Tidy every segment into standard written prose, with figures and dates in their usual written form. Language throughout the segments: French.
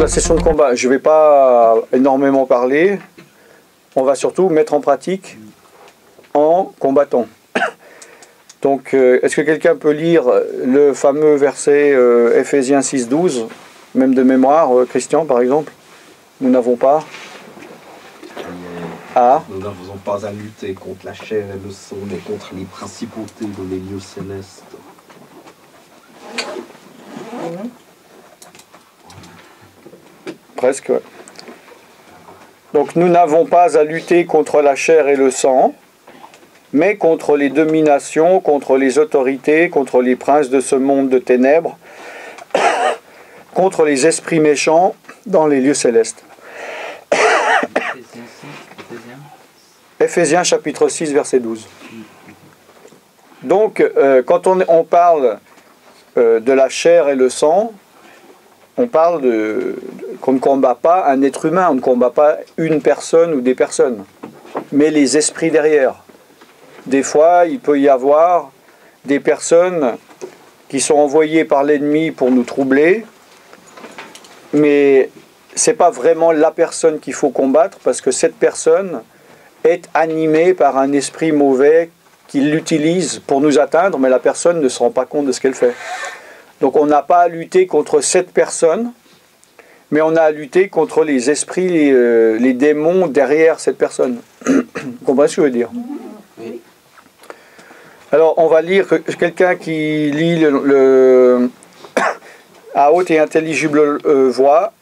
la session de combat, je ne vais pas énormément parler. On va surtout mettre en pratique en combattant. Donc, est-ce que quelqu'un peut lire le fameux verset Ephésiens 6,12, même de mémoire, Christian par exemple? Nous n'avons pas à... Nous n'avons pas à lutter contre la chair et le sang, mais contre les principautés dans les lieux célestes. Presque, ouais. Donc nous n'avons pas à lutter contre la chair et le sang, mais contre les dominations, contre les autorités, contre les princes de ce monde de ténèbres, contre les esprits méchants dans les lieux célestes. Ephésiens chapitre 6, verset 12. Donc, quand on parle de la chair et le sang, on parle qu'on ne combat pas un être humain, on ne combat pas une personne ou des personnes, mais les esprits derrière. Des fois, il peut y avoir des personnes qui sont envoyées par l'ennemi pour nous troubler, mais ce n'est pas vraiment la personne qu'il faut combattre, parce que cette personne est animée par un esprit mauvais qui l'utilise pour nous atteindre, mais la personne ne se rend pas compte de ce qu'elle fait. Donc on n'a pas à lutter contre cette personne, mais on a à lutter contre les esprits, les démons derrière cette personne. Vous comprenez ce que je veux dire? Oui. Alors on va lire, quelqu'un qui lit à haute et intelligible voix,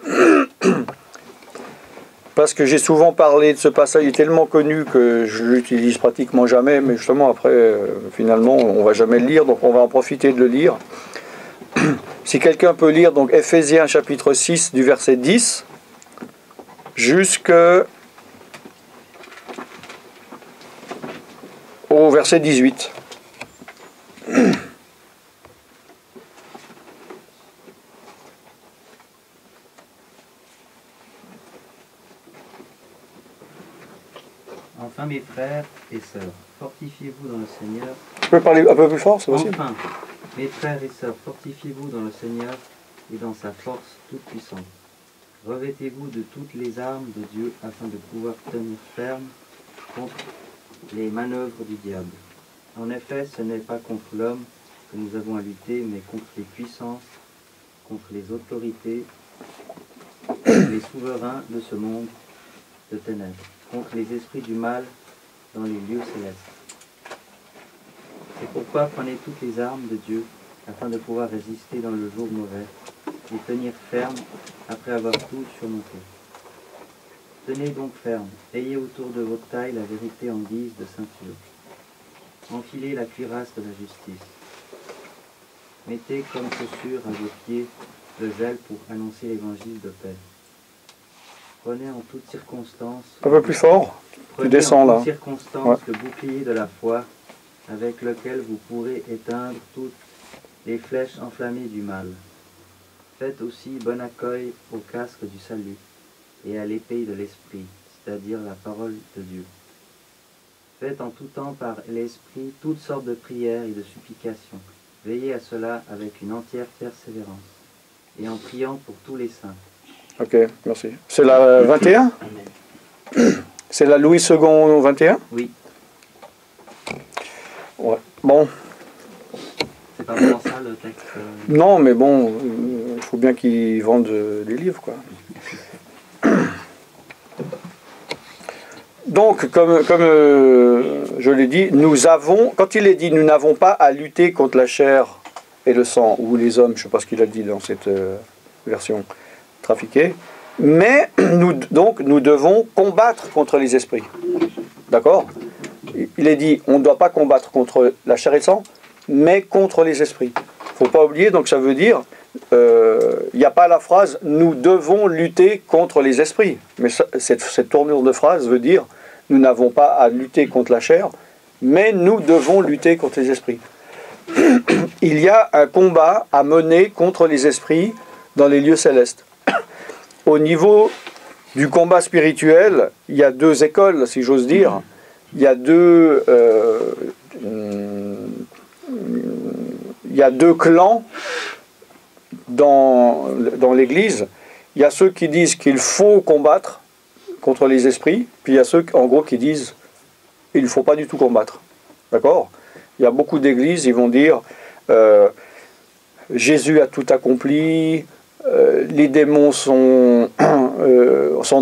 parce que j'ai souvent parlé de ce passage, il est tellement connu que je l'utilise pratiquement jamais, mais justement après, finalement, on ne va jamais le lire, donc on va en profiter de le lire. Si quelqu'un peut lire donc Ephésiens chapitre 6 du verset 10 jusqu'au verset 18. Enfin, mes frères et sœurs, fortifiez-vous dans le Seigneur. Tu peux parler un peu plus fort, c'est possible? Enfin, mes frères et sœurs, fortifiez-vous dans le Seigneur et dans sa force toute puissante. Revêtez-vous de toutes les armes de Dieu afin de pouvoir tenir ferme contre les manœuvres du diable. En effet, ce n'est pas contre l'homme que nous avons à lutter, mais contre les puissances, contre les autorités, contre les souverains de ce monde de ténèbres, contre les esprits du mal dans les lieux célestes. C'est pourquoi prenez toutes les armes de Dieu, afin de pouvoir résister dans le jour mauvais, et tenir ferme après avoir tout surmonté. Tenez donc ferme, ayez autour de votre taille la vérité en guise de ceinture. Enfilez la cuirasse de la justice. Mettez comme chaussure à vos pieds le zèle pour annoncer l'évangile de paix. Prenez en toutes circonstances... Un peu plus fort, tu descends là. En toutes circonstances le bouclier de la foi, avec lequel vous pourrez éteindre toutes les flèches enflammées du mal. Faites aussi bon accueil au casque du salut et à l'épée de l'esprit, c'est-à-dire la parole de Dieu. Faites en tout temps par l'esprit toutes sortes de prières et de supplications. Veillez à cela avec une entière persévérance et en priant pour tous les saints. Ok, merci. C'est la 21? C'est la Louis II 21? Oui. Ouais. Bon. C'est pas vraiment ça le texte. Non, mais bon, il faut bien qu'ils vendent des livres, quoi. Donc, comme je l'ai dit, quand il est dit nous n'avons pas à lutter contre la chair et le sang, ou les hommes, je ne sais pas ce qu'il a dit dans cette version trafiquée, mais nous devons combattre contre les esprits. D'accord? Il est dit, on ne doit pas combattre contre la chair et le sang, mais contre les esprits. Il ne faut pas oublier, donc ça veut dire, il n'y a pas la phrase « nous devons lutter contre les esprits ». Mais cette tournure de phrase veut dire « nous n'avons pas à lutter contre la chair, mais nous devons lutter contre les esprits ». Il y a un combat à mener contre les esprits dans les lieux célestes. Au niveau du combat spirituel, il y a deux écoles, si j'ose dire. Il y a deux clans dans l'Église. il y a ceux qui disent qu'il faut combattre contre les esprits, puis il y a ceux, en gros, qui disent il ne faut pas du tout combattre. D'accord? Il y a beaucoup d'églises, ils vont dire Jésus a tout accompli, les démons sont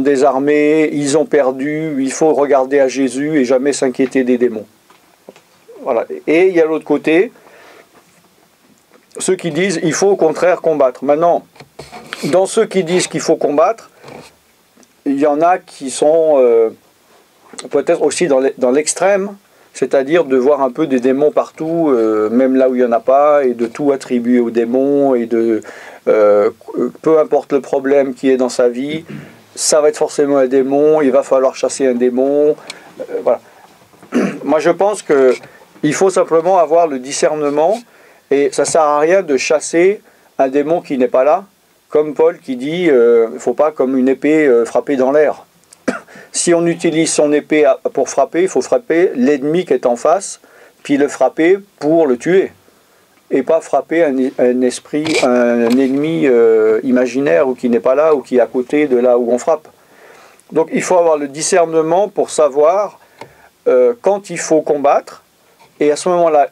désarmés, ils ont perdu, il faut regarder à Jésus et jamais s'inquiéter des démons. Voilà. Et il y a l'autre côté, ceux qui disent il faut au contraire combattre. Maintenant, dans ceux qui disent qu'il faut combattre, il y en a qui sont peut-être aussi dans l'extrême, c'est-à-dire de voir un peu des démons partout, même là où il n'y en a pas, et de tout attribuer aux démons, et de peu importe le problème qui est dans sa vie, ça va être forcément un démon, il va falloir chasser un démon. Voilà. Moi je pense qu'il faut simplement avoir le discernement, et ça ne sert à rien de chasser un démon qui n'est pas là, comme Paul qui dit il ne faut pas comme une épée frapper dans l'air. Si on utilise son épée pour frapper, il faut frapper l'ennemi qui est en face, puis le frapper pour le tuer. Et pas frapper un ennemi imaginaire ou qui n'est pas là ou qui est à côté de là où on frappe. Donc il faut avoir le discernement pour savoir quand il faut combattre, et à ce moment-là,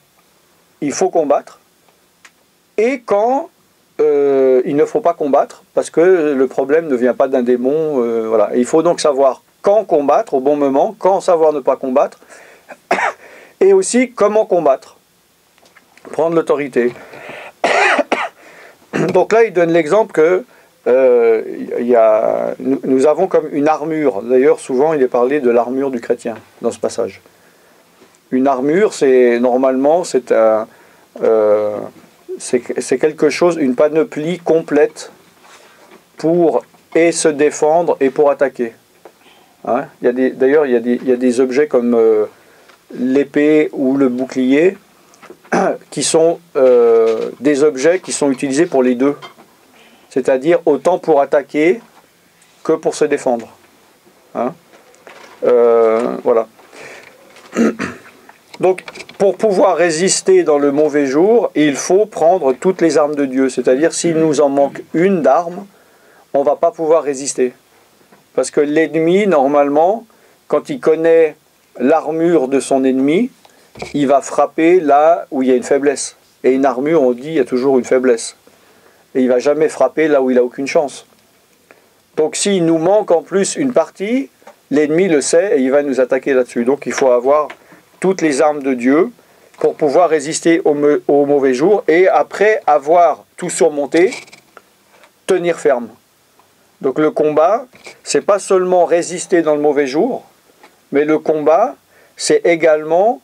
il faut combattre, et quand il ne faut pas combattre, parce que le problème ne vient pas d'un démon. Voilà. Il faut donc savoir quand combattre au bon moment, quand savoir ne pas combattre, et aussi comment combattre. Prendre l'autorité. Donc là, il donne l'exemple que nous avons comme une armure. D'ailleurs, souvent, il est parlé de l'armure du chrétien dans ce passage. Une armure, c'est quelque chose, une panoplie complète pour et se défendre et pour attaquer. Hein? D'ailleurs, il y a des objets comme l'épée ou le bouclier qui sont des objets qui sont utilisés pour les deux. C'est-à-dire autant pour attaquer que pour se défendre. Hein? Voilà. Donc, pour pouvoir résister dans le mauvais jour, il faut prendre toutes les armes de Dieu. C'est-à-dire, s'il nous en manque une d'armes, on ne va pas pouvoir résister. Parce que l'ennemi, normalement, quand il connaît l'armure de son ennemi, il va frapper là où il y a une faiblesse. Et une armure, on dit, il y a toujours une faiblesse. Et il ne va jamais frapper là où il n'a aucune chance. Donc s'il nous manque en plus une partie, l'ennemi le sait et il va nous attaquer là-dessus. Donc il faut avoir toutes les armes de Dieu pour pouvoir résister au mauvais jour, et après avoir tout surmonté, tenir ferme. Donc le combat, c'est pas seulement résister dans le mauvais jour, mais le combat, c'est également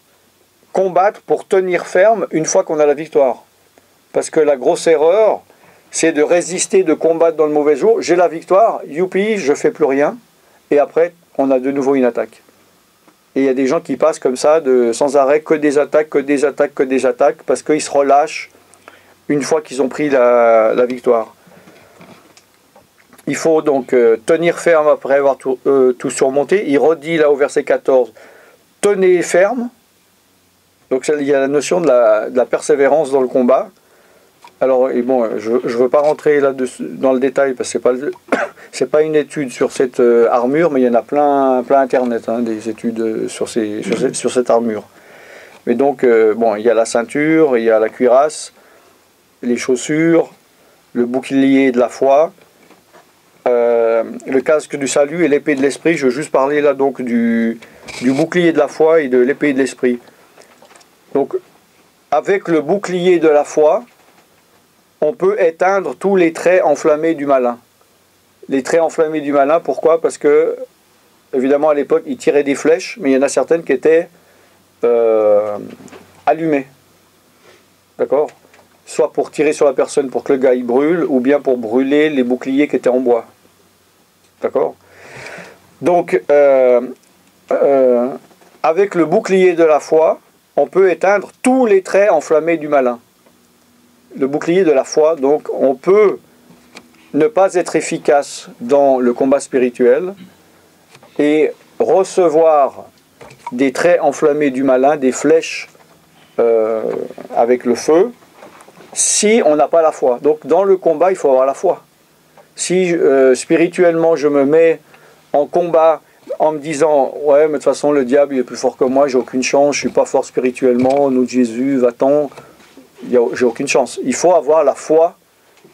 combattre pour tenir ferme une fois qu'on a la victoire. Parce que la grosse erreur, c'est de résister, de combattre dans le mauvais jour. J'ai la victoire, youpi, je fais plus rien. Et après, on a de nouveau une attaque. Et il y a des gens qui passent comme ça, sans arrêt, que des attaques, que des attaques, que des attaques, parce qu'ils se relâchent une fois qu'ils ont pris la victoire. Il faut donc tenir ferme après avoir tout surmonté. Il redit là au verset 14, tenez ferme. Donc il y a la notion de la persévérance dans le combat. Alors, et bon, je ne veux pas rentrer là dans le détail, parce que c'est pas une étude sur cette armure, mais il y en a plein Internet, hein, des études sur cette armure. Mais donc, bon, il y a la ceinture, il y a la cuirasse, les chaussures, le bouclier de la foi, le casque du salut et l'épée de l'esprit. Je veux juste parler là donc du bouclier de la foi et de l'épée de l'esprit. Donc, avec le bouclier de la foi, on peut éteindre tous les traits enflammés du malin. Les traits enflammés du malin, pourquoi? Parce que, évidemment, à l'époque, il tirait des flèches, mais il y en a certaines qui étaient allumées. D'accord? Soit pour tirer sur la personne pour que le gars il brûle, ou bien pour brûler les boucliers qui étaient en bois. D'accord? Donc, avec le bouclier de la foi, on peut éteindre tous les traits enflammés du malin. Le bouclier de la foi, donc, on peut ne pas être efficace dans le combat spirituel et recevoir des traits enflammés du malin, des flèches avec le feu, si on n'a pas la foi. Donc, dans le combat, il faut avoir la foi. Si spirituellement je me mets en combat en me disant « Ouais, mais de toute façon le diable il est plus fort que moi, j'ai aucune chance, je ne suis pas fort spirituellement, au nom de Jésus, va-t'en », j'ai aucune chance. Il faut avoir la foi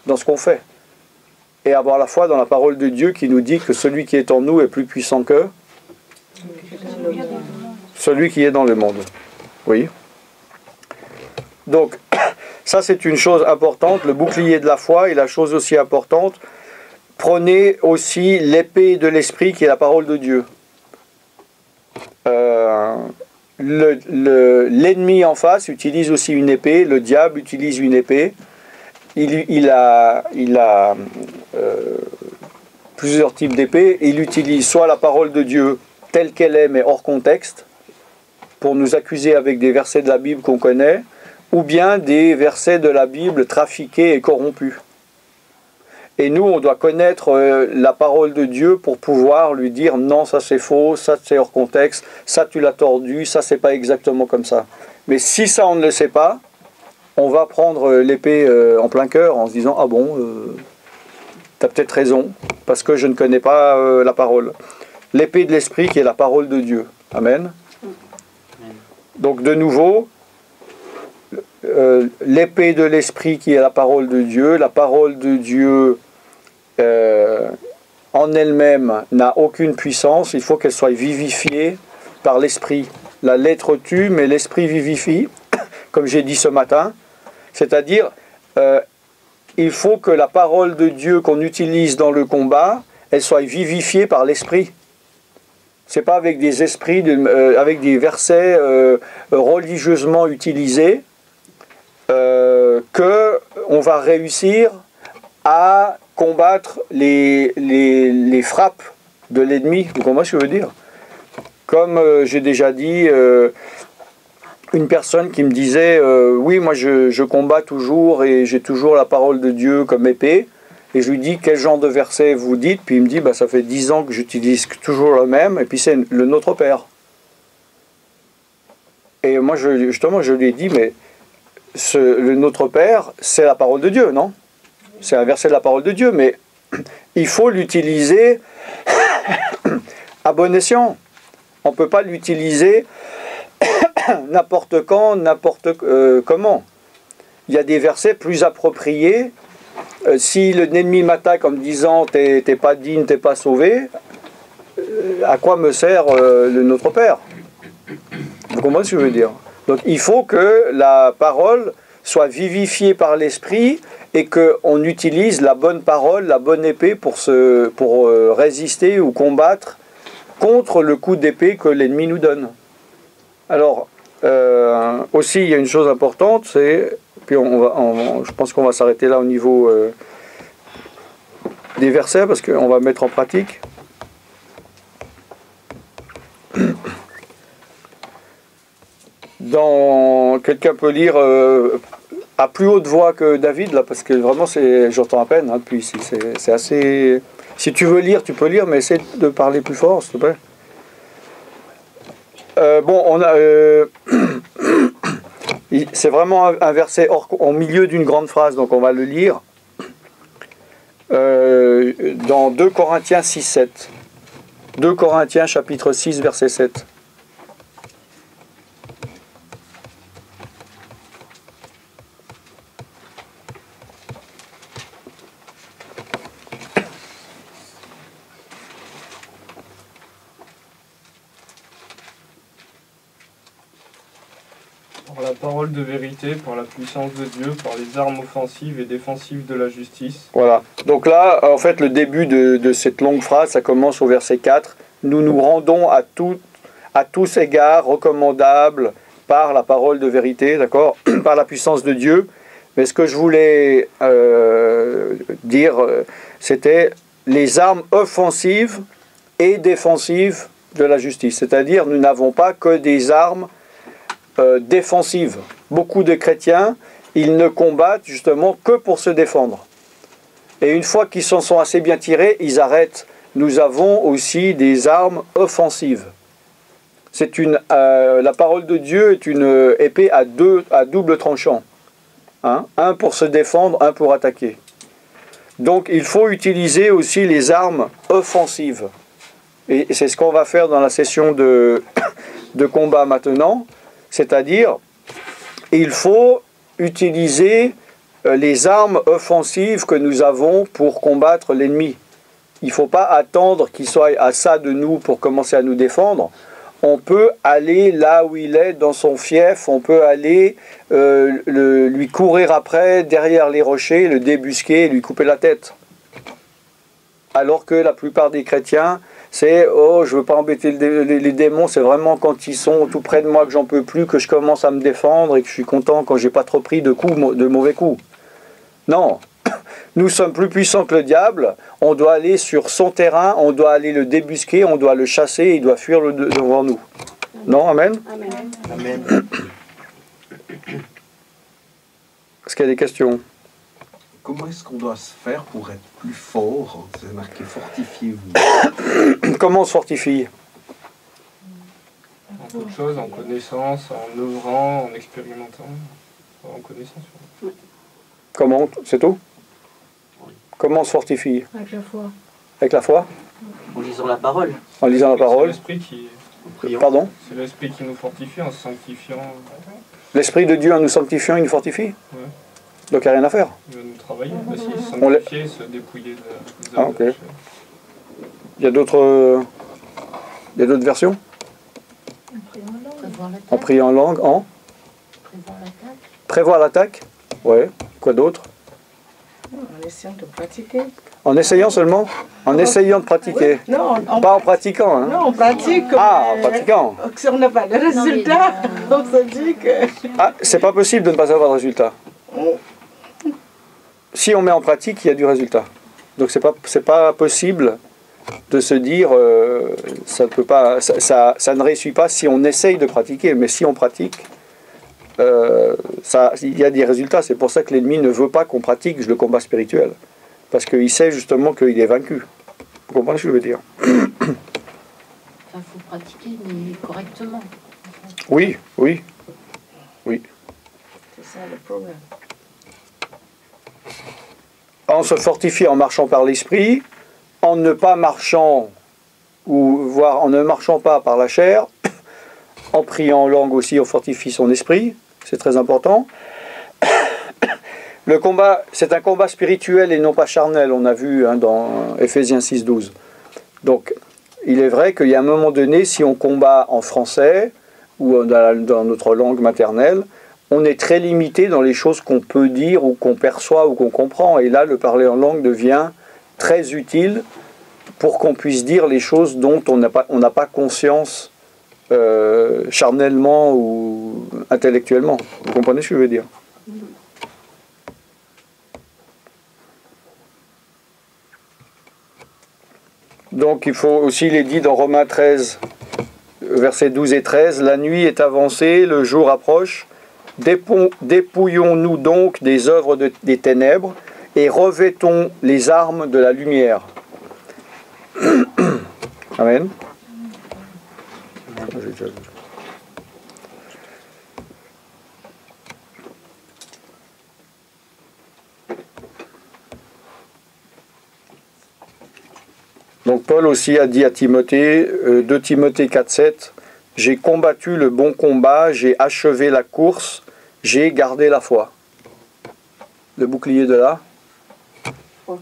dans ce qu'on fait. Et avoir la foi dans la parole de Dieu qui nous dit que celui qui est en nous est plus puissant que celui qui est dans le monde. Oui. Donc, ça c'est une chose importante, le bouclier de la foi. Et la chose aussi importante, prenez aussi l'épée de l'esprit qui est la parole de Dieu. L'ennemi en face utilise aussi une épée, le diable utilise une épée. Il a plusieurs types d'épées. Il utilise soit la parole de Dieu telle qu'elle est, mais hors contexte, pour nous accuser avec des versets de la Bible qu'on connaît, ou bien des versets de la Bible trafiqués et corrompus. Et nous, on doit connaître la parole de Dieu pour pouvoir lui dire non, ça c'est faux, ça c'est hors contexte, ça tu l'as tordu, ça c'est pas exactement comme ça. Mais si ça on ne le sait pas, on va prendre l'épée en plein cœur en se disant ah bon, t'as peut-être raison, parce que je ne connais pas la parole. L'épée de l'esprit qui est la parole de Dieu. Amen. Donc de nouveau, l'épée de l'esprit qui est la parole de Dieu en elle-même n'a aucune puissance, il faut qu'elle soit vivifiée par l'esprit. La lettre tue, mais l'esprit vivifie, comme j'ai dit ce matin, c'est-à-dire il faut que la parole de Dieu qu'on utilise dans le combat, elle soit vivifiée par l'esprit. C'est pas avec des esprits, avec des versets religieusement utilisés que on va réussir à combattre les frappes de l'ennemi. Vous comprenez ce que je veux dire? Comme j'ai déjà dit, une personne qui me disait oui, moi je combats toujours et j'ai toujours la parole de Dieu comme épée. Et je lui dis quel genre de verset vous dites, puis il me dit bah, ça fait 10 ans que j'utilise toujours le même, et puis c'est le Notre Père. Et moi justement je lui ai dit mais le Notre Père c'est la parole de Dieu, non? C'est un verset de la parole de Dieu, mais il faut l'utiliser à bon escient. On ne peut pas l'utiliser n'importe quand, n'importe comment. Il y a des versets plus appropriés. Si l'ennemi m'attaque en me disant t'es pas digne, t'es pas sauvé, à quoi me sert le Notre Père? Vous comprenez ce que je veux dire? Donc il faut que la parole soit vivifiée par l'esprit et qu'on utilise la bonne parole, la bonne épée pour résister ou combattre contre le coup d'épée que l'ennemi nous donne. Alors, aussi, il y a une chose importante, c'est, puis je pense qu'on va s'arrêter là au niveau des versets, parce qu'on va mettre en pratique. Quelqu'un peut lire à plus haute voix que David, là, parce que vraiment, j'entends à peine, hein, puis c'est assez... Si tu veux lire, tu peux lire, mais essaie de parler plus fort, s'il te plaît. Bon, on a... c'est vraiment un verset au milieu d'une grande phrase, donc on va le lire. Dans 2 Corinthiens 6, 7. 2 Corinthiens chapitre 6, verset 7. Par la parole de vérité, par la puissance de Dieu, par les armes offensives et défensives de la justice. Voilà. Donc là, en fait, le début de cette longue phrase, ça commence au verset 4. Nous nous rendons à tous égards recommandables par la parole de vérité, d'accord, par la puissance de Dieu. Mais ce que je voulais dire, c'était les armes offensives et défensives de la justice. C'est-à-dire, nous n'avons pas que des armes défensive. Beaucoup de chrétiens, ils ne combattent justement que pour se défendre. Et une fois qu'ils s'en sont assez bien tirés, ils arrêtent. Nous avons aussi des armes offensives. La parole de Dieu est une épée à double tranchant. Hein? Un pour se défendre, un pour attaquer. Donc il faut utiliser aussi les armes offensives. Et c'est ce qu'on va faire dans la session de combat maintenant. C'est-à-dire, il faut utiliser les armes offensives que nous avons pour combattre l'ennemi. Il ne faut pas attendre qu'il soit à ça de nous pour commencer à nous défendre. On peut aller là où il est, dans son fief, on peut aller lui courir après, derrière les rochers, le débusquer, lui couper la tête. Alors que la plupart des chrétiens, c'est « Oh, je ne veux pas embêter les démons, c'est vraiment quand ils sont tout près de moi que j'en peux plus, que je commence à me défendre et que je suis content quand j'ai pas trop pris de mauvais coups. » Non, nous sommes plus puissants que le diable, on doit aller sur son terrain, on doit aller le débusquer, on doit le chasser, il doit fuir devant nous. Non, amen? Amen. Amen. Est-ce qu'il y a des questions? Comment est-ce qu'on doit se faire pour être plus fort? C'est marqué fortifiez-vous. Comment on se fortifie? En toute chose, en connaissance, en œuvrant, en expérimentant, en connaissance. Comment? C'est tout? Comment on se fortifie? Avec la foi. Avec la foi? En lisant la parole. En lisant la parole? C'est l'esprit qui, Pardon? c'est l'esprit qui nous fortifie en se sanctifiant. L'Esprit de Dieu en nous sanctifiant, il nous fortifie? Ouais. Donc il n'y a rien à faire. Il va nous travailler aussi, se On sanctifier, se dépouiller des Ah, œuvres ok. de péché. Il y a d'autres versions? Prévoir l'attaque. En priant en langue, en Prévoir l'attaque. prévoir l'attaque? Ouais. Quoi d'autre? En essayant de pratiquer. En essayant seulement? En essayant de pratiquer. Non, Pas en pratiquant, hein? non, on pratique. Ah, en mais pratiquant. Si on n'a pas de résultat, on se dit que... Ah, c'est pas possible de ne pas avoir de résultat. Si on met en pratique, il y a du résultat. Donc c'est pas possible de se dire ça ne peut pas, ça ne réussit pas si on essaye de pratiquer, mais si on pratique, il y a des résultats. C'est pour ça que l'ennemi ne veut pas qu'on pratique le combat spirituel, parce qu'il sait justement qu'il est vaincu. Vous comprenez ce que je veux dire? Enfin, faut pratiquer, mais correctement. Oui. C'est ça le problème. En se fortifiant en marchant par l'esprit, en ne pas marchant, voire en ne marchant pas par la chair, en priant en langue aussi, on fortifie son esprit, c'est très important. Le combat, c'est un combat spirituel et non pas charnel, on a vu dans Éphésiens 6,12. Donc, il est vrai qu'il y a un moment donné, si on combat en français ou dans notre langue maternelle, on est très limité dans les choses qu'on peut dire ou qu'on perçoit ou qu'on comprend. Et là, le parler en langue devient très utile pour qu'on puisse dire les choses dont on n'a pas conscience charnellement ou intellectuellement. Vous comprenez ce que je veux dire? Donc il faut aussi, il est dit dans Romains 13, versets 12 et 13, « La nuit est avancée, le jour approche. Dépouillons-nous donc des œuvres des ténèbres et revêtons les armes de la lumière. » Amen. Donc Paul aussi a dit à Timothée, 2 Timothée 4,7, « J'ai combattu le bon combat, j'ai achevé la course, j'ai gardé la foi. » Le bouclier de là. Bon,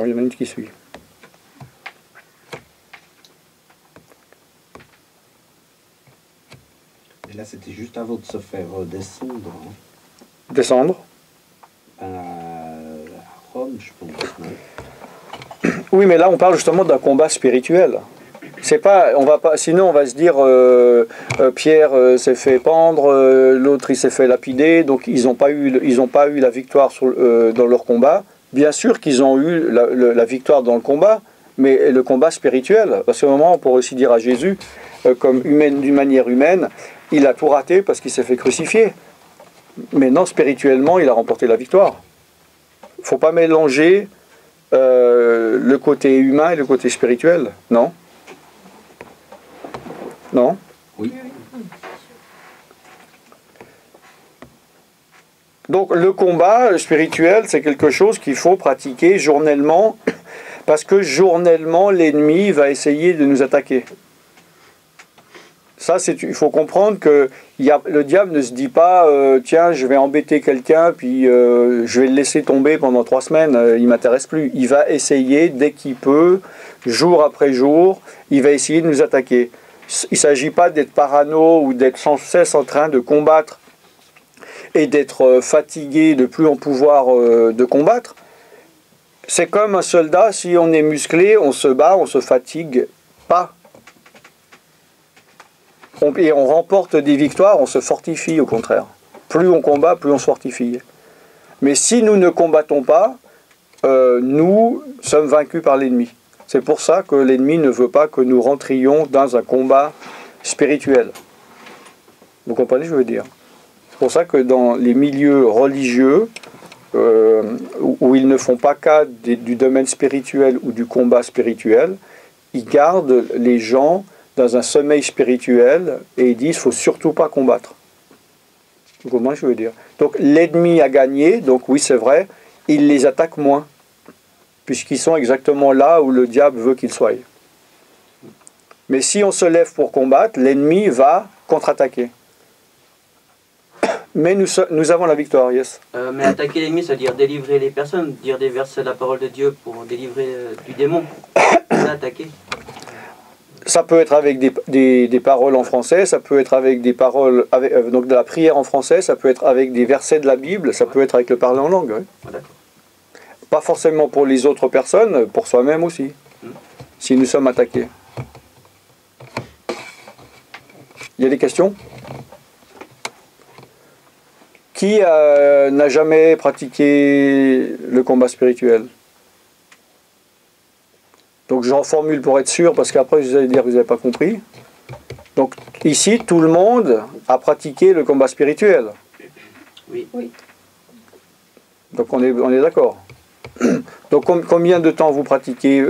il y en a une qui suit. Et là, c'était juste avant de se faire descendre Descendre. à Rome, je pense. Non? Oui, mais là, on parle justement d'un combat spirituel. C'est pas, on va pas, sinon on va se dire Pierre s'est fait pendre, l'autre il s'est fait lapider, donc ils n'ont pas eu la victoire dans leur combat. Bien sûr qu'ils ont eu la victoire dans le combat, mais le combat spirituel. À ce moment, on pourrait aussi dire à Jésus, d'une manière humaine, il a tout raté parce qu'il s'est fait crucifier. Mais non, spirituellement, il a remporté la victoire. Il ne faut pas mélanger le côté humain et le côté spirituel, non? Non? Oui. Donc le combat spirituel, c'est quelque chose qu'il faut pratiquer journellement, parce que journellement, l'ennemi va essayer de nous attaquer. Ça, il faut comprendre que le diable ne se dit pas tiens, je vais embêter quelqu'un, puis je vais le laisser tomber pendant 3 semaines, il ne m'intéresse plus. Il va essayer, dès qu'il peut, jour après jour, il va essayer de nous attaquer. Il ne s'agit pas d'être parano ou d'être sans cesse en train de combattre et d'être fatigué, de plus en pouvoir de combattre. C'est comme un soldat, si on est musclé, on se bat, on se fatigue pas. Et on remporte des victoires, on se fortifie au contraire. Plus on combat, plus on se fortifie. Mais si nous ne combattons pas, nous sommes vaincus par l'ennemi. C'est pour ça que l'ennemi ne veut pas que nous rentrions dans un combat spirituel. Vous comprenez ce que je veux dire? C'est pour ça que dans les milieux religieux, où ils ne font pas cas du domaine spirituel ou du combat spirituel, ils gardent les gens dans un sommeil spirituel et ils disent qu'il ne faut surtout pas combattre. Vous comprenez ce que je veux dire? Donc l'ennemi a gagné, donc oui c'est vrai, il les attaque moins, puisqu'ils sont exactement là où le diable veut qu'ils soient. Mais si on se lève pour combattre, l'ennemi va contre-attaquer. Mais nous avons la victoire, yes. Mais attaquer l'ennemi, ça veut dire délivrer les personnes, dire des versets de la parole de Dieu pour délivrer du démon. C'est attaquer. Ça peut être avec des paroles en français, ça peut être avec des paroles, donc de la prière en français, ça peut être avec des versets de la Bible, ça peut être avec le parler en langue. Oui. Pas forcément pour les autres personnes, pour soi-même aussi, si nous sommes attaqués. Il y a des questions? Qui n'a jamais pratiqué le combat spirituel? Donc j'en formule pour être sûr, parce qu'après vous allez dire que vous n'avez pas compris. Donc ici, tout le monde a pratiqué le combat spirituel. Oui. Oui. Donc on est d'accord. Donc combien de temps vous pratiquez?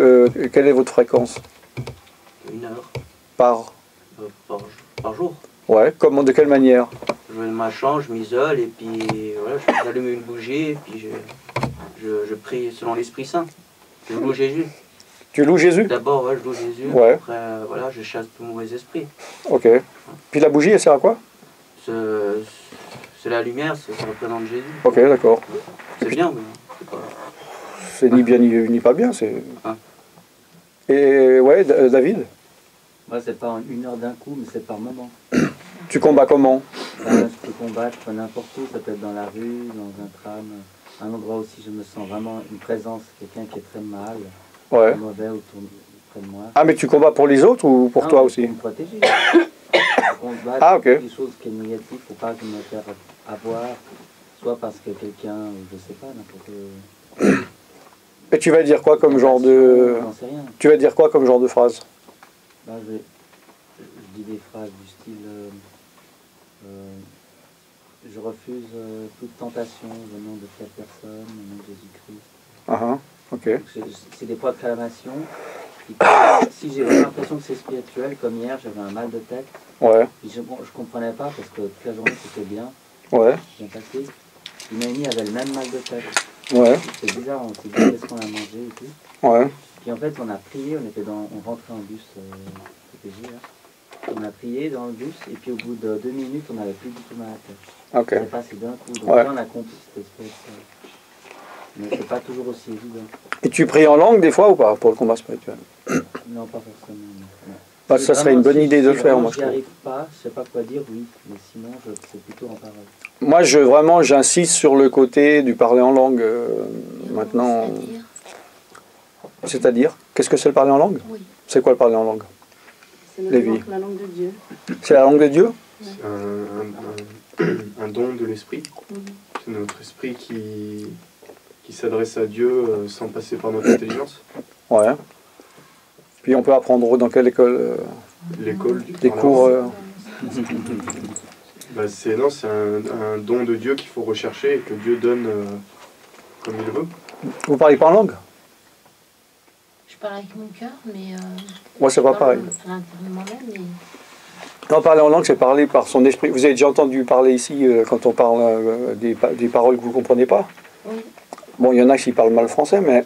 Quelle est votre fréquence? 1 heure. Par jour. Ouais, de quelle manière? Je vais dans ma chambre, je m'isole et puis voilà, j'allume une bougie et puis je prie selon l'Esprit Saint. Je loue Jésus. Tu loues Jésus? D'abord, ouais, je loue Jésus. Ouais. Après, voilà, je chasse tout mauvais esprit. Ok. Puis la bougie, elle sert à quoi? C'est la lumière, ça représente Jésus. Ok, d'accord. C'est bien, mais c'est pas... C'est ni bien ni pas bien. C'est... Ah. Et ouais, David? Moi, c'est pas en 1 heure d'un coup, mais c'est par moment. Tu combats comment? Je peux combattre n'importe où, ça peut être dans la rue, dans un tram, un endroit où si je me sens vraiment une présence, quelqu'un qui est très mal, Ouais. mauvais autour près de moi. Ah, mais tu combats pour les autres ou pour toi aussi? Pour me protéger. Combattre Ah, ok. quelque chose qui est négatif, faut pas que je me fasse avoir, soit parce que quelqu'un, je sais pas, n'importe. Et tu vas dire quoi comme genre de... J'en sais rien. Tu vas dire quoi comme genre de phrase? Là, je dis des phrases du style je refuse toute tentation venant de telle personne, au nom de Jésus-Christ. Ah, ok. C'est des proclamations. Si j'ai l'impression que c'est spirituel, comme hier, j'avais un mal de tête. Ouais. Puis je comprenais pas parce que toute la journée c'était bien passé. Puis Noémie avait le même mal de tête. Ouais. C'est bizarre, on s'est dit qu'est-ce qu'on a mangé et tout. Ouais. Puis en fait, on a prié, on rentrait en bus PPG, là. On a prié dans le bus et puis au bout de 2 minutes, on n'avait plus du tout mal à la tête. Ok. On est passé d'un coup. Donc Ouais. là, on a compris cette espèce. Mais c'est pas toujours aussi évident. Et tu pries en langue des fois ou pas pour le combat spirituel? Non, pas forcément. Non. Bah, ça serait une bonne idée de le faire, moi je Si trouve. j'y arrive pas, je sais pas quoi dire, oui. Mais sinon, c'est plutôt en parole. Moi, j'insiste sur le côté du parler en langue maintenant. C'est-à-dire, qu'est-ce que c'est le parler en langue? Oui. C'est quoi le parler en langue? C'est Lévi. la langue de Dieu. C'est la langue de Dieu? C'est un don de l'esprit. C'est notre esprit qui s'adresse à Dieu sans passer par notre intelligence. Ouais. Puis on peut apprendre dans quelle école? L'école du Des parler cours. en langue. Bah, c'est un don de Dieu qu'il faut rechercher et que Dieu donne comme il veut. Vous parlez pas en langue? Je parle avec mon cœur, mais... Moi, c'est pas pareil. À l'intérieur de moi-même, mais... Non, parler en langue, c'est parler par son esprit. Vous avez déjà entendu parler ici, quand on parle des paroles que vous ne comprenez pas? Oui. Bon, il y en a qui parlent mal français, mais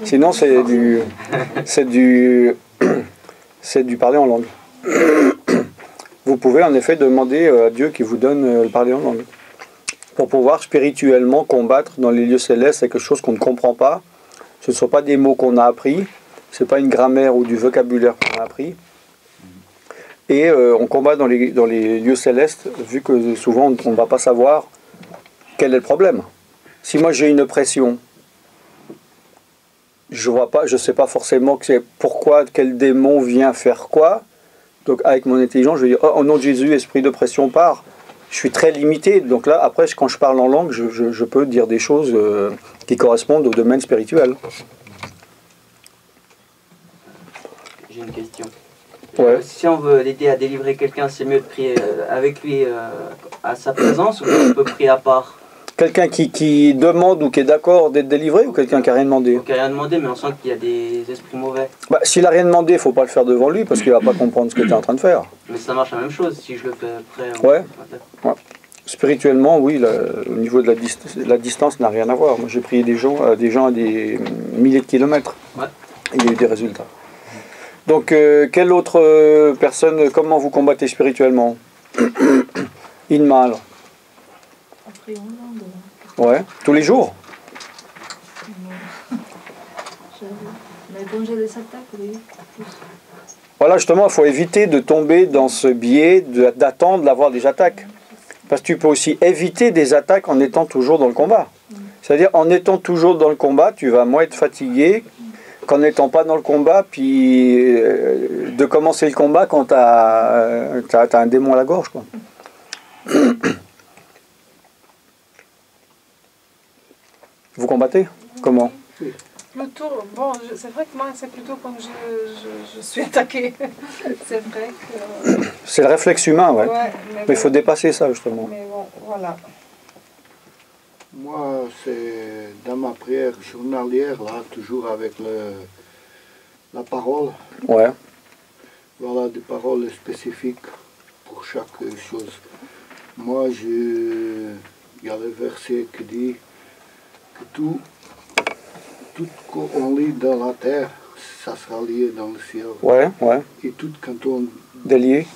sinon, c'est du parler en langue. Vous pouvez en effet demander à Dieu qui vous donne le parler en langue. Pour pouvoir spirituellement combattre dans les lieux célestes quelque chose qu'on ne comprend pas. Ce ne sont pas des mots qu'on a appris, ce n'est pas une grammaire ou du vocabulaire qu'on a appris. Et on combat dans les lieux célestes, vu que souvent on ne va pas savoir quel est le problème. Si moi j'ai une oppression, je ne sais pas forcément que c'est pourquoi, quel démon vient faire quoi. Donc avec mon intelligence, je vais dire, oh, au nom de Jésus, esprit d'oppression part. Je suis très limité. Donc là, après, quand je parle en langue, je peux dire des choses qui correspondent au domaine spirituel. J'ai une question. Ouais. Si on veut l'aider à délivrer quelqu'un, c'est mieux de prier avec lui à sa présence ou on peut prier à part? Quelqu'un qui demande ou qui est d'accord d'être délivré ou quelqu'un qui n'a rien demandé? Il n'a rien demandé, mais on sent qu'il y a des esprits mauvais. Bah, s'il n'a rien demandé, il ne faut pas le faire devant lui parce qu'il ne va pas comprendre ce que tu es en train de faire. Mais ça marche la même chose si je le fais après. Ouais. Spirituellement, oui, au niveau de la distance n'a rien à voir. Moi, j'ai prié des gens à des milliers de kilomètres. Ouais. Il y a eu des résultats. Donc, quelle autre personne, comment vous combattez spirituellement? Inma, alors. Après, on langue. Ouais, tous les jours? Mais quand j'ai des attaques, oui. Voilà, justement, il faut éviter de tomber dans ce biais d'attendre d'avoir des attaques. Parce que tu peux aussi éviter des attaques en étant toujours dans le combat. C'est-à-dire, en étant toujours dans le combat, tu vas moins être fatigué qu'en n'étant pas dans le combat, puis de commencer le combat quand tu as un démon à la gorge, quoi. Vous combattez? Comment? Plutôt, bon, c'est vrai que moi, c'est plutôt quand je suis attaquée. C'est vrai que... C'est le réflexe humain, ouais. Mais il faut dépasser ça, justement. Mais bon, voilà. Moi, c'est dans ma prière journalière, là, toujours avec la parole. Ouais. Voilà, des paroles spécifiques pour chaque chose. Moi, il y a le verset qui dit que tout qu'on lit dans la terre, ça sera lié dans le ciel. Ouais, ouais. Et tout quand on délie,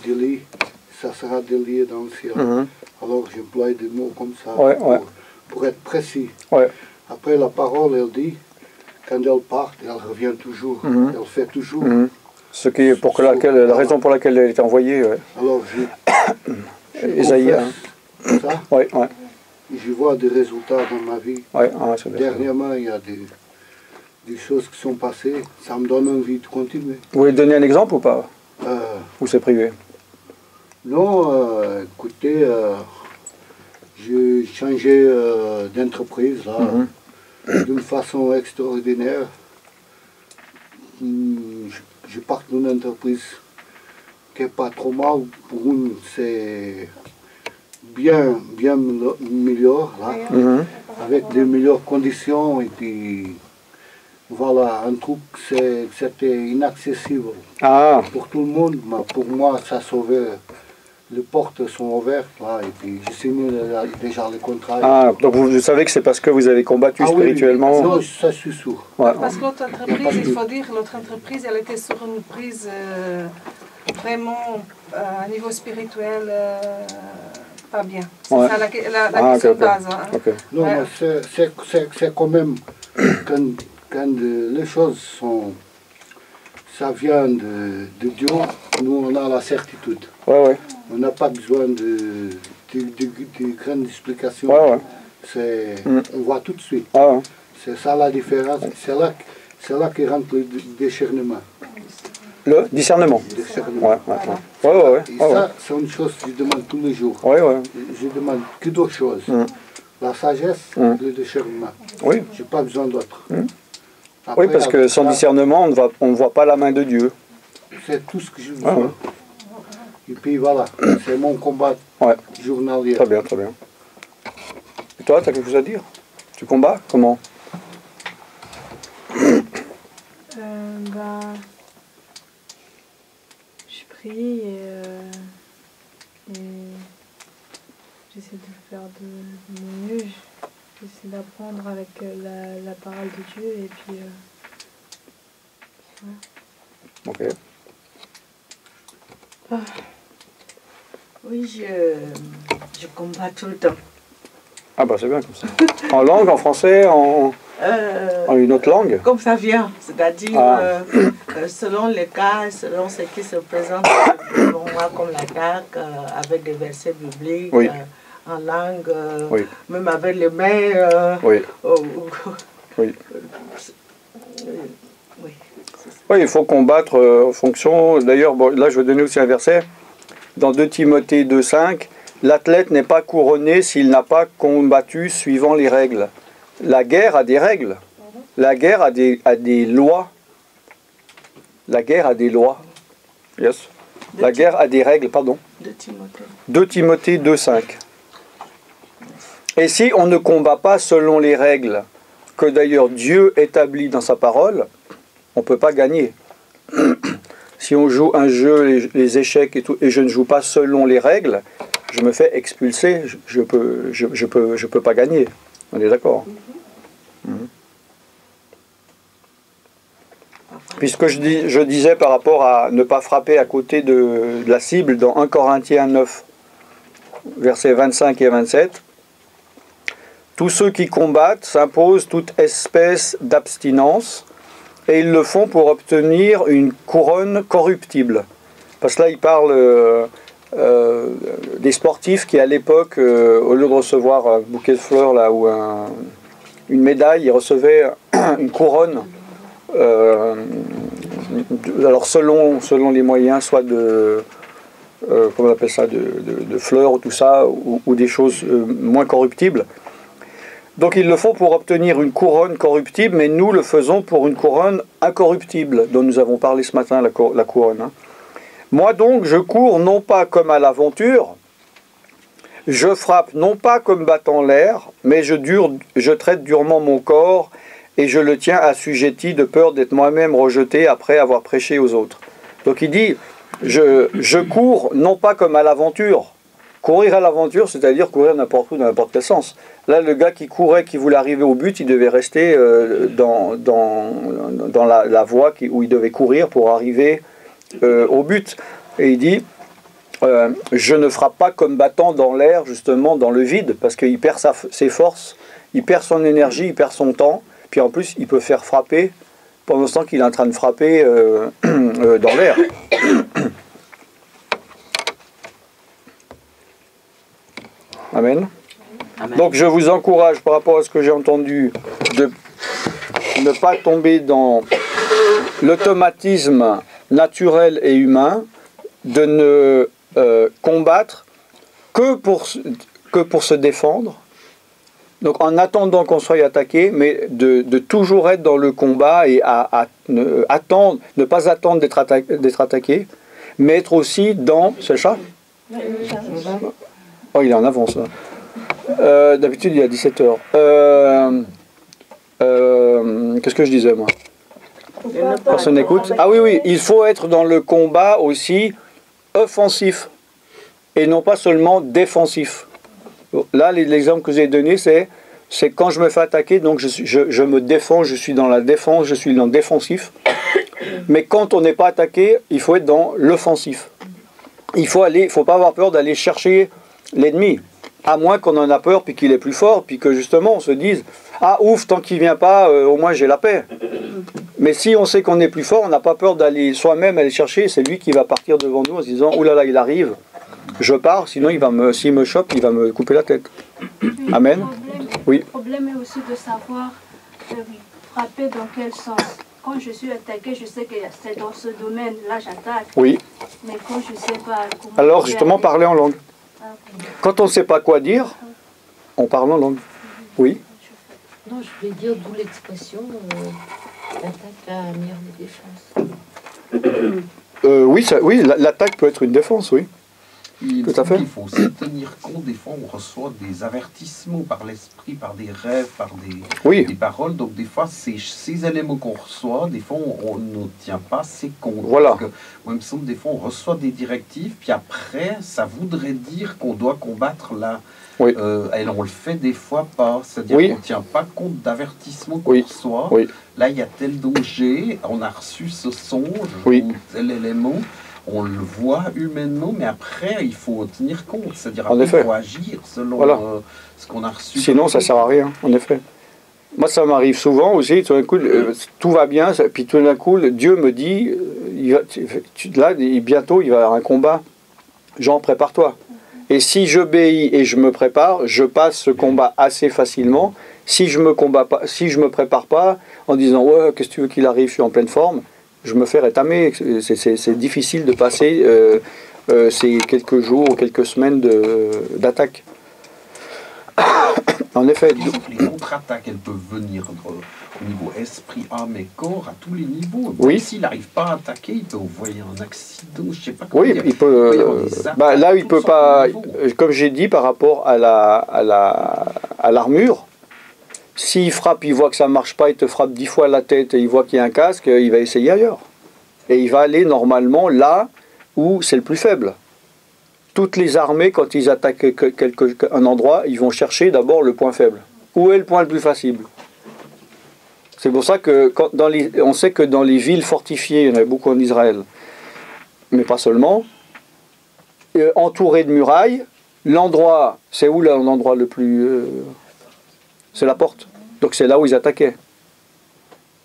ça sera délié dans le ciel. Alors j'emploie des mots comme ça pour être précis. Ouais. Après la parole, elle dit, quand elle part, elle revient toujours, elle fait toujours. Ce qui est la raison pour laquelle elle est envoyée. Ouais. Alors je Isaïe, hein. Ça. Ouais, ouais. Je vois des résultats dans ma vie. Ouais, dernièrement, il y a des choses qui sont passées, ça me donne envie de continuer. Vous voulez donner un exemple ou pas? Ou c'est privé? Non, écoutez, j'ai changé d'entreprise là, d'une façon extraordinaire. Je pars d'une entreprise qui n'est pas trop mal, pour une c'est bien meilleur, là, avec des meilleures conditions et puis voilà, un truc c'était inaccessible pour tout le monde, mais pour moi ça sauvait, les portes sont ouvertes là et puis j'ai signé déjà le contrat. Ah, donc vous savez que c'est parce que vous avez combattu spirituellement? Oui. Non, ça suis sûr. Ouais. Parce que notre entreprise, il faut dire, notre entreprise, elle était sur une prise vraiment à niveau spirituel pas bien. C'est ça la question de base. Hein. Okay. Non, mais c'est quand même quand les choses sont, ça vient de Dieu, nous on a la certitude. Ouais. On n'a pas besoin de grandes explications. On voit tout de suite. C'est ça la différence. C'est là que rentre le discernement. Le discernement. Ouais. Et ça, c'est une chose que je demande tous les jours. Je demande que d'autres choses. La sagesse, le discernement. Oui. Je n'ai pas besoin d'autre. Oui, parce que sans discernement, on ne voit pas la main de Dieu. C'est tout ce que je veux. Et puis voilà, c'est mon combat journalier. Très bien. Et toi, tu as quelque chose à dire? Tu combats? Comment? Je prie et j'essaie de faire de mon mieux. J'essaie d'apprendre avec la parole de Dieu et puis Ok. Oui, je combats tout le temps. Ah bah c'est bien comme ça. En langue, en français, en une autre langue? Comme ça vient, c'est-à-dire selon les cas, selon ce qui se présente devant moi comme l'attaque, avec des versets bibliques, oui. En langue, oui. Même avec les mains. Oui. Oui. Oui. Oui, il faut combattre en fonction. D'ailleurs, bon, là je vais donner aussi un verset. Dans 2 Timothée 2,5, l'athlète n'est pas couronné s'il n'a pas combattu suivant les règles. La guerre a des règles. La guerre a des lois. La guerre a des lois. Yes. La guerre a des règles, pardon. 2 Timothée 2,5. Et si on ne combat pas selon les règles que d'ailleurs Dieu établit dans sa parole, on ne peut pas gagner. Si on joue un jeu, les échecs et tout, et je ne joue pas selon les règles, je me fais expulser, je peux pas gagner. On est d'accord? Puisque je disais par rapport à ne pas frapper à côté de la cible dans 1 Corinthiens 9, versets 25 et 27, tous ceux qui combattent s'imposent toute espèce d'abstinence, et ils le font pour obtenir une couronne corruptible. Parce que là, il parle des sportifs qui, à l'époque, au lieu de recevoir un bouquet de fleurs là, ou une médaille, ils recevaient une couronne. Alors selon les moyens, soit de comment on appelle ça, de fleurs ou tout ça, ou des choses moins corruptibles. Donc ils le font pour obtenir une couronne corruptible, mais nous le faisons pour une couronne incorruptible, dont nous avons parlé ce matin, la couronne. Hein. Moi donc, je cours non pas comme à l'aventure, je frappe non pas comme battant l'air, mais je traite durement mon corps, et je le tiens assujetti de peur d'être moi-même rejeté après avoir prêché aux autres. Donc il dit, je cours non pas comme à l'aventure. Courir à l'aventure, c'est-à-dire courir n'importe où, dans n'importe quel sens. Là, le gars qui courait, qui voulait arriver au but, il devait rester dans la voie où il devait courir pour arriver au but. Et il dit, je ne frappe pas comme battant dans l'air, justement, dans le vide, parce qu'il perd ses forces, il perd son énergie, il perd son temps, puis en plus, il peut faire frapper pendant ce temps qu'il est en train de frapper dans l'air. Amen. Amen. Donc je vous encourage par rapport à ce que j'ai entendu de ne pas tomber dans l'automatisme naturel et humain, de ne combattre que pour se défendre, donc en attendant qu'on soit attaqué, mais de toujours être dans le combat et ne pas attendre d'être attaqué, mais être aussi dans... C'est le chat ? Oh, il est en avance. D'habitude, il est à 17h. Qu'est-ce que je disais, moi? Personne n'écoute? Ah oui, il faut être dans le combat aussi offensif et non pas seulement défensif. Là, l'exemple que j'ai donné, c'est quand je me fais attaquer, donc je me défends, je suis dans la défense, je suis dans le défensif. Mais quand on n'est pas attaqué, il faut être dans l'offensif. Il faut pas avoir peur d'aller chercher l'ennemi, à moins qu'on en a peur puis qu'il est plus fort, puis que justement on se dise ah ouf, tant qu'il vient pas, au moins j'ai la paix. Mais si on sait qu'on est plus fort, on n'a pas peur d'aller soi-même aller chercher, c'est lui qui va partir devant nous en se disant oulala, il arrive, je pars, sinon s'il me chope, il va me couper la tête. Amen. Oui. Le problème est aussi de savoir frapper dans quel sens. Quand je suis attaqué, je sais que c'est dans ce domaine, là j'attaque. Oui. Mais quand je ne sais pas comment... Alors justement, parler en langue. Quand on ne sait pas quoi dire, on parle en langue. Oui. Non, je vais dire d'où l'expression l'attaque à meilleure défense. Oui, l'attaque peut être une défense, oui. Tout à fait. Il faut aussi tenir compte, des fois on reçoit des avertissements par l'esprit, par des rêves, par des paroles. Donc des fois, ces éléments qu'on reçoit, des fois on ne tient pas assez compte. Voilà. Parce que, moi, il me semble, des fois on reçoit des directives, puis après, ça voudrait dire qu'on doit combattre là. Oui. Et on le fait des fois pas. C'est-à-dire qu'on ne tient pas compte d'avertissements qu'on reçoit. Oui. Là, il y a tel danger, on a reçu ce songe, ou tel élément. On le voit humainement, mais après, il faut tenir compte. C'est-à-dire qu'il faut agir selon ce qu'on a reçu. Sinon, ça ne sert à rien, en effet. Moi, ça m'arrive souvent aussi. Tout d'un coup, tout va bien, puis tout d'un coup, Dieu me dit, là, bientôt, il va y avoir un combat. Jean, prépare-toi. Et si j'obéis et je me prépare, je passe ce combat assez facilement. Si je me prépare pas, en disant, ouais, qu'est-ce que tu veux qu'il arrive, je suis en pleine forme, je me fais rétamer. C'est difficile de passer ces quelques jours ou quelques semaines d'attaque. En effet. Les contre-attaques, elles peuvent venir au niveau esprit, âme et corps, à tous les niveaux. Oui. S'il n'arrive pas à attaquer, il peut envoyer un accident, je ne sais pas comment dire. Il peut là, il peut pas, comme j'ai dit, par rapport à l'armure, s'il frappe, il voit que ça ne marche pas, il te frappe 10 fois la tête et il voit qu'il y a un casque, il va essayer ailleurs. Et il va aller normalement là où c'est le plus faible. Toutes les armées, quand ils attaquent un endroit, ils vont chercher d'abord le point faible. Où est le point le plus facile? C'est pour ça que on sait que dans les villes fortifiées, il y en a beaucoup en Israël, mais pas seulement, entourées de murailles, l'endroit, c'est où l'endroit le plus... c'est la porte. Donc c'est là où ils attaquaient.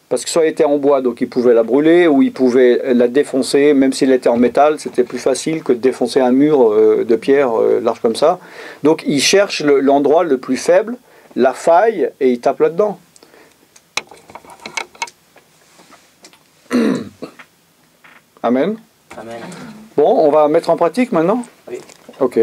Parce que soit elle était en bois, donc ils pouvaient la brûler, ou ils pouvaient la défoncer, même s'il était en métal, c'était plus facile que de défoncer un mur de pierre large comme ça. Donc ils cherchent l'endroit le plus faible, la faille, et ils tapent là-dedans. Amen. Amen. Bon, on va mettre en pratique maintenant? Oui. Ok.